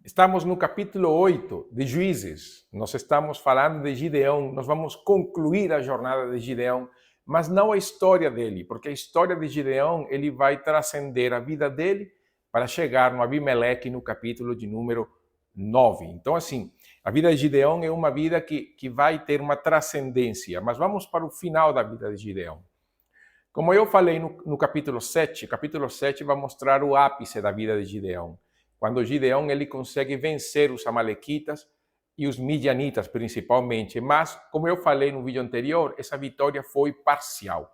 Estamos no capítulo 8 de Juízes. Nós estamos falando de Gideão. Nós vamos concluir a jornada de Gideão, mas não a história dele, porque a história de Gideão ele vai transcender a vida dele para chegar no Abimeleque no capítulo de número 9. Então, assim, a vida de Gideão é uma vida que vai ter uma transcendência, mas vamos para o final da vida de Gideão. Como eu falei no capítulo 7, capítulo 7 vai mostrar o ápice da vida de Gideão. Quando Gideão ele consegue vencer os amalequitas e os midianitas principalmente. Mas, como eu falei no vídeo anterior, essa vitória foi parcial.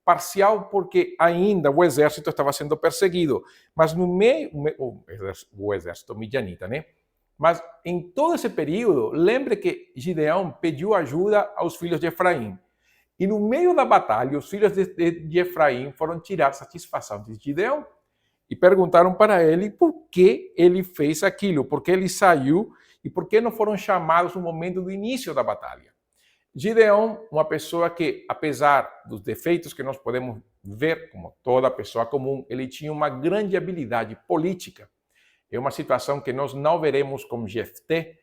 Parcial porque ainda o exército estava sendo perseguido, mas no meio, o exército midianita, né? Mas em todo esse período, lembre que Gideão pediu ajuda aos filhos de Efraim. E no meio da batalha, os filhos de Efraim foram tirar satisfação de Gideão e perguntaram para ele por que ele fez aquilo, por que ele saiu e por que não foram chamados no momento do início da batalha. Gideão, uma pessoa que, apesar dos defeitos que nós podemos ver, como toda pessoa comum, ele tinha uma grande habilidade política. É uma situação que nós não veremos com Jefté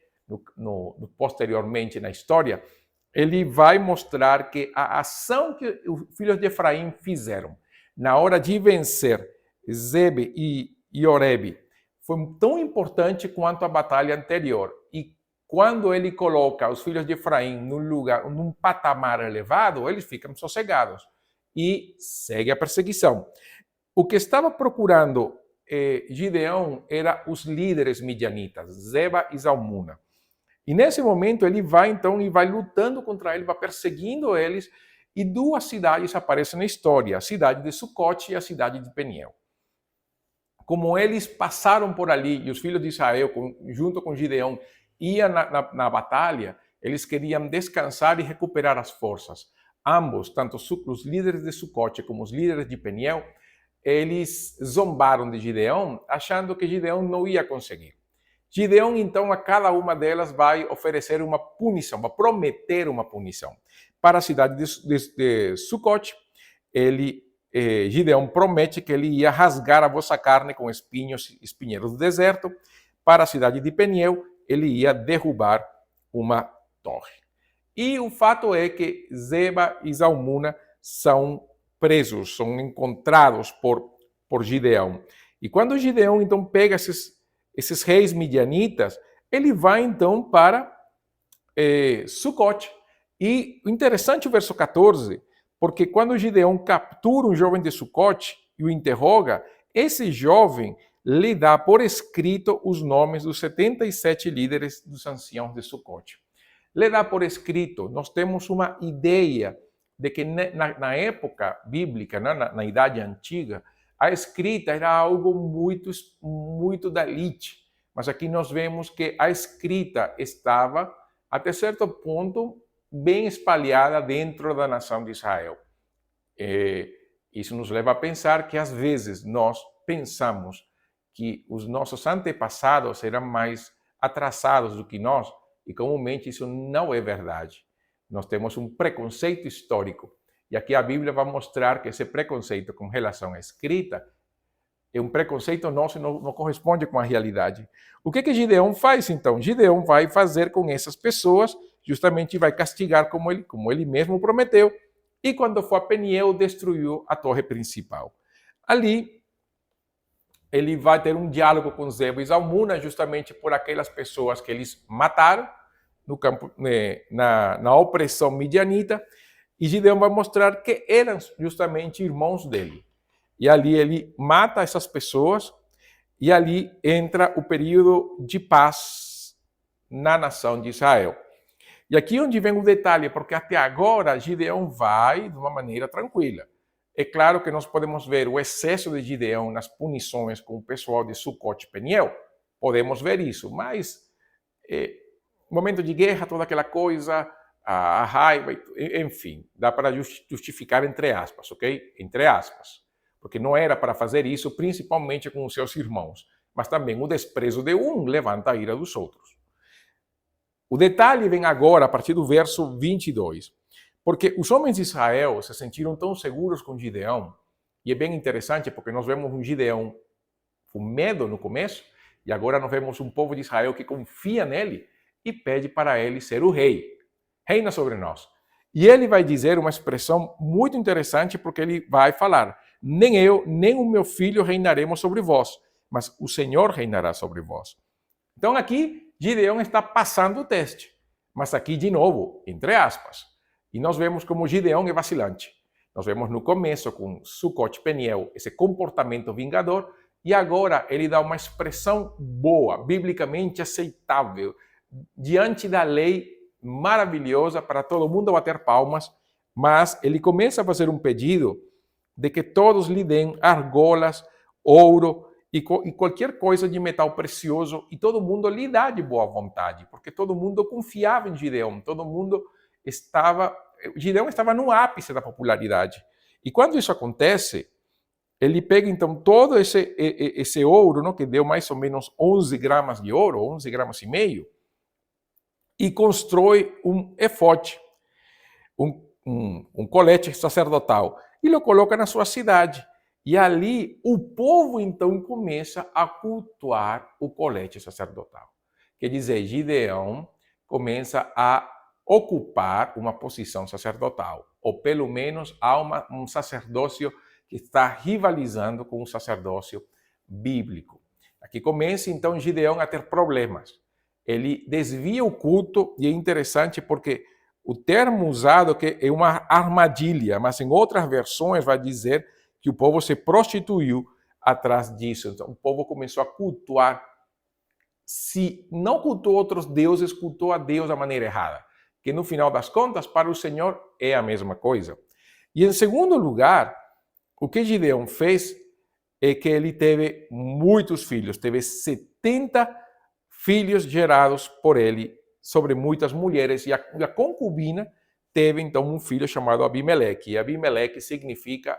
posteriormente na história. Ele vai mostrar que a ação que os filhos de Efraim fizeram na hora de vencer Zebe e Oreb foi tão importante quanto a batalha anterior. E quando ele coloca os filhos de Efraim num patamar elevado, eles ficam sossegados e segue a perseguição. O que estava procurando Gideão era os líderes midianitas, Zeba e Zalmuna. E nesse momento ele vai então e vai lutando contra eles, vai perseguindo eles, e duas cidades aparecem na história, a cidade de Sucote e a cidade de Peniel. Como eles passaram por ali, e os filhos de Israel, junto com Gideão, iam na batalha, eles queriam descansar e recuperar as forças. Ambos, tanto os líderes de Sucote como os líderes de Peniel, eles zombaram de Gideão, achando que Gideão não ia conseguir. Gideão, então, a cada uma delas vai oferecer uma punição, vai prometer uma punição. Para a cidade de Sucote, Gideão promete que ele ia rasgar a vossa carne com espinheiros do deserto. Para a cidade de Peniel, ele ia derrubar uma torre. E o fato é que Zeba e Zalmuna são presos, são encontrados por Gideão. E quando Gideão, então, pega esses reis midianitas, ele vai, então, para Sucote. E o interessante o verso 14, porque quando Gideão captura um jovem de Sucote e o interroga, esse jovem lhe dá por escrito os nomes dos 77 líderes dos anciãos de Sucote. Lhe dá por escrito, nós temos uma ideia de que na época bíblica, na Idade Antiga, a escrita era algo muito da elite. Mas aqui nós vemos que a escrita estava, até certo ponto, bem espalhada dentro da nação de Israel. Isso nos leva a pensar que, às vezes, nós pensamos que os nossos antepassados eram mais atrasados do que nós, e comumente isso não é verdade. Nós temos um preconceito histórico. E aqui a Bíblia vai mostrar que esse preconceito com relação à escrita é um preconceito nosso e não corresponde com a realidade. O que Gideão faz, então? Gideão vai fazer com essas pessoas, justamente vai castigar como ele mesmo prometeu, e quando for a Peniel, destruiu a torre principal. Ali, ele vai ter um diálogo com Zeba e Zalmuna, justamente por aquelas pessoas que eles mataram no campo, na opressão midianita, e Gideão vai mostrar que eram justamente irmãos dele. E ali ele mata essas pessoas, e ali entra o período de paz na nação de Israel. E aqui onde vem o detalhe, porque até agora Gideão vai de uma maneira tranquila. É claro que nós podemos ver o excesso de Gideão nas punições com o pessoal de Sucote e Peniel, podemos ver isso, mas momento de guerra, toda aquela coisa, a raiva, enfim, dá para justificar entre aspas, ok? Entre aspas, porque não era para fazer isso, principalmente com os seus irmãos, mas também o desprezo de um levanta a ira dos outros. O detalhe vem agora, a partir do verso 22, porque os homens de Israel se sentiram tão seguros com Gideão, e é bem interessante porque nós vemos um Gideão com medo no começo, E agora nós vemos um povo de Israel que confia nele e pede para ele ser o rei. Reina sobre nós. E ele vai dizer uma expressão muito interessante, porque ele vai falar: nem eu, nem o meu filho reinaremos sobre vós, mas o Senhor reinará sobre vós. Então aqui Gideão está passando o teste, mas aqui de novo, entre aspas. E nós vemos como Gideão é vacilante. Nós vemos no começo com Sucote Peniel esse comportamento vingador, e agora ele dá uma expressão boa, biblicamente aceitável, diante da lei maravilhosa para todo mundo bater palmas, mas ele começa a fazer um pedido de que todos lhe deem argolas, ouro e qualquer coisa de metal precioso, e todo mundo lhe dá de boa vontade, porque todo mundo confiava em Gideão, Gideão estava no ápice da popularidade. E quando isso acontece, ele pega então todo esse ouro, não, que deu mais ou menos 11 gramas de ouro, 11 gramas e meio, e constrói um efote, um colete sacerdotal, e o coloca na sua cidade. E ali o povo então começa a cultuar o colete sacerdotal. Quer dizer, Gideão começa a ocupar uma posição sacerdotal, ou pelo menos há um sacerdócio que está rivalizando com o sacerdócio bíblico. Aqui começa então Gideão a ter problemas. Ele desvia o culto, e é interessante porque o termo usado que é uma armadilha, mas em outras versões vai dizer que o povo se prostituiu atrás disso. Então o povo começou a cultuar. Se não cultuou outros deuses, cultuou a Deus da maneira errada, que no final das contas, para o Senhor, é a mesma coisa. E em segundo lugar, o que Gideão fez é que ele teve muitos filhos, teve 70 filhos gerados por ele sobre muitas mulheres, e a concubina teve então um filho chamado Abimeleque, e Abimeleque significa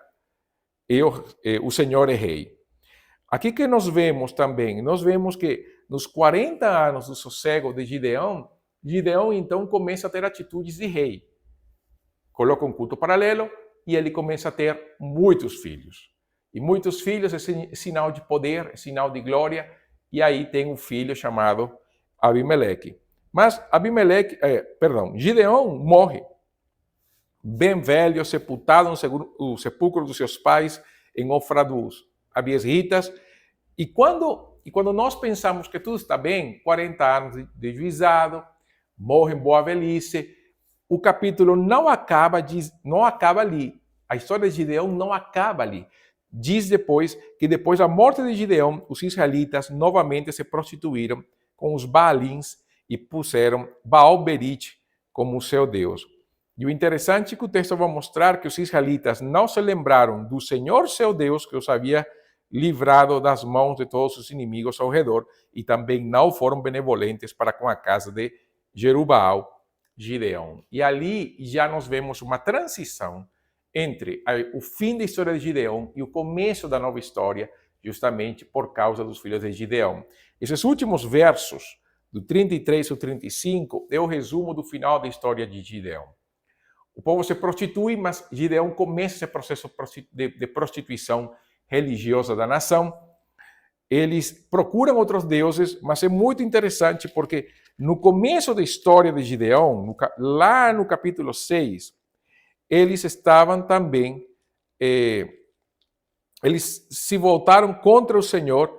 o Senhor é rei. Aqui que nós vemos também, nós vemos que nos 40 anos do sossego de Gideão, Gideão então começa a ter atitudes de rei. Coloca um culto paralelo e ele começa a ter muitos filhos. E muitos filhos é sinal de poder, é sinal de glória, e aí tem um filho chamado Abimeleque. Mas Gideão morre, bem velho, sepultado no sepulcro dos seus pais, em Ofra dos Abiesritas. E quando nós pensamos que tudo está bem, 40 anos de juizado, morre em boa velhice, o capítulo não acaba ali. A história de Gideão não acaba ali. Diz depois que depois da morte de Gideão, os israelitas novamente se prostituíram com os Baalins e puseram Baal-Berite como seu Deus. E o interessante é que o texto vai mostrar que os israelitas não se lembraram do Senhor seu Deus, que os havia livrado das mãos de todos os inimigos ao redor, e também não foram benevolentes para com a casa de Jerubaal, Gideão. E ali já nós vemos uma transição entre o fim da história de Gideão e o começo da nova história, justamente por causa dos filhos de Gideão. Esses últimos versos, do 33 ao 35, é o resumo do final da história de Gideão. O povo se prostitui, mas Gideão começa esse processo de prostituição religiosa da nação. Eles procuram outros deuses, mas é muito interessante porque no começo da história de Gideão, lá no capítulo 6, eles estavam também, eles se voltaram contra o Senhor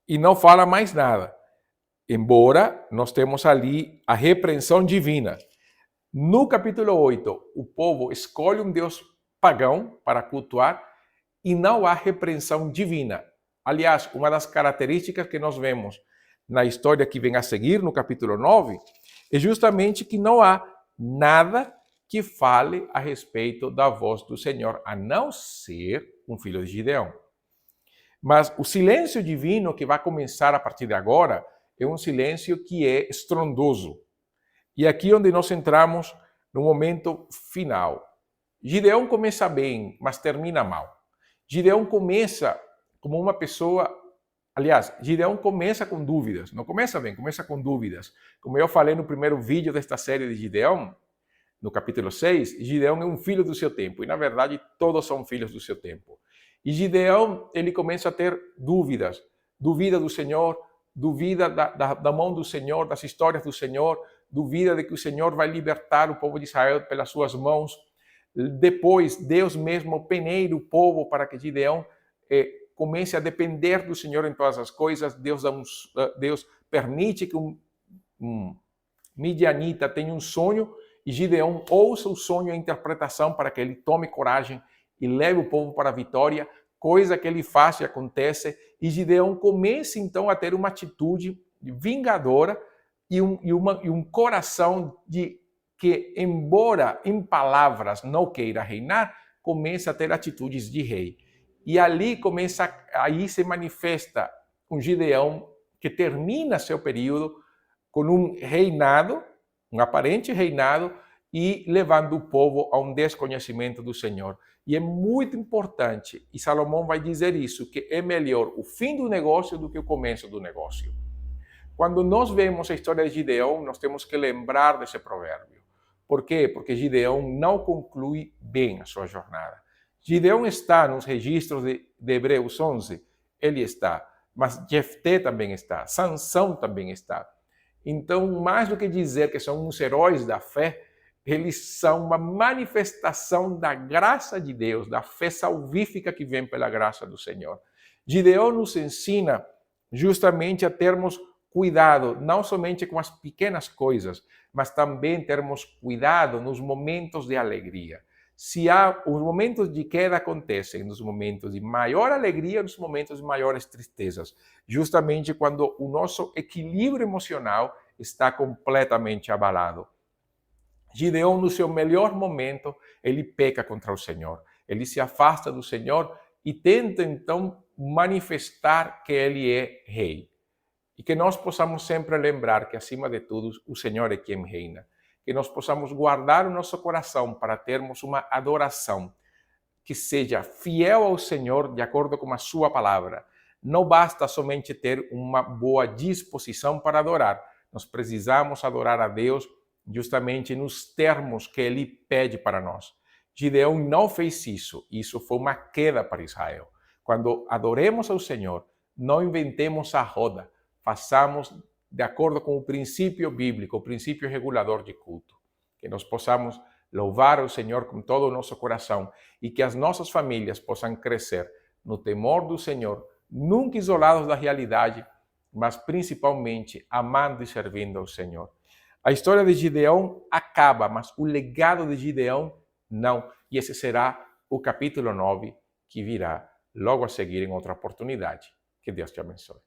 e não falam mais nada. Embora nós temos ali a repreensão divina. No capítulo 8, o povo escolhe um Deus pagão para cultuar e não há repreensão divina. Aliás, uma das características que nós vemos na história que vem a seguir, no capítulo 9, é justamente que não há nada que fale a respeito da voz do Senhor, a não ser um filho de Gideão. Mas o silêncio divino que vai começar a partir de agora é um silêncio que é estrondoso. E aqui onde nós entramos no momento final. Gideão começa bem, mas termina mal. Gideão começa como uma pessoa... Aliás, Gideão começa com dúvidas. Não começa bem, começa com dúvidas. Como eu falei no primeiro vídeo desta série de Gideão, no capítulo 6, Gideão é um filho do seu tempo. E, na verdade, todos são filhos do seu tempo. E Gideão, ele começa a ter dúvidas. Duvida do Senhor, duvida da mão do Senhor, das histórias do Senhor, duvida de que o Senhor vai libertar o povo de Israel pelas suas mãos. Depois, Deus mesmo peneira o povo para que Gideão comece a depender do Senhor em todas as coisas. Deus permite que um midianita tenha um sonho e Gideão ouça o sonho e a interpretação para que ele tome coragem e leve o povo para a vitória, coisa que ele faz e acontece, e Gideão comece então a ter uma atitude vingadora e um coração que, embora em palavras não queira reinar, começa a ter atitudes de rei. E aí se manifesta um Gideão que termina seu período com um reinado, um aparente reinado, e levando o povo a um desconhecimento do Senhor. E é muito importante, e Salomão vai dizer isso, que é melhor o fim do negócio do que o começo do negócio. Quando nós vemos a história de Gideão, nós temos que lembrar desse provérbio. Por quê? Porque Gideão não conclui bem a sua jornada. Gideão está nos registros de Hebreus 11, ele está, mas Jefté também está, Sansão também está. Então, mais do que dizer que são uns heróis da fé, eles são uma manifestação da graça de Deus, da fé salvífica que vem pela graça do Senhor. Gideão nos ensina justamente a termos cuidado, não somente com as pequenas coisas, mas também termos cuidado nos momentos de alegria. Se os momentos de queda acontecem nos momentos de maior alegria, nos momentos de maiores tristezas, justamente quando o nosso equilíbrio emocional está completamente abalado. Gideão, no seu melhor momento, ele peca contra o Senhor. Ele se afasta do Senhor e tenta, então, manifestar que ele é rei. E que nós possamos sempre lembrar que, acima de tudo, o Senhor é quem reina. Que nós possamos guardar o nosso coração para termos uma adoração que seja fiel ao Senhor de acordo com a sua palavra. Não basta somente ter uma boa disposição para adorar. Nós precisamos adorar a Deus justamente nos termos que ele pede para nós. Gideão não fez isso. Isso foi uma queda para Israel. Quando adoremos ao Senhor, não inventemos a roda. Façamos de acordo com o princípio bíblico, o princípio regulador de culto. Que nós possamos louvar ao Senhor com todo o nosso coração e que as nossas famílias possam crescer no temor do Senhor, nunca isolados da realidade, mas principalmente amando e servindo ao Senhor. A história de Gideão acaba, mas o legado de Gideão não. E esse será o capítulo 9 que virá logo a seguir em outra oportunidade. Que Deus te abençoe.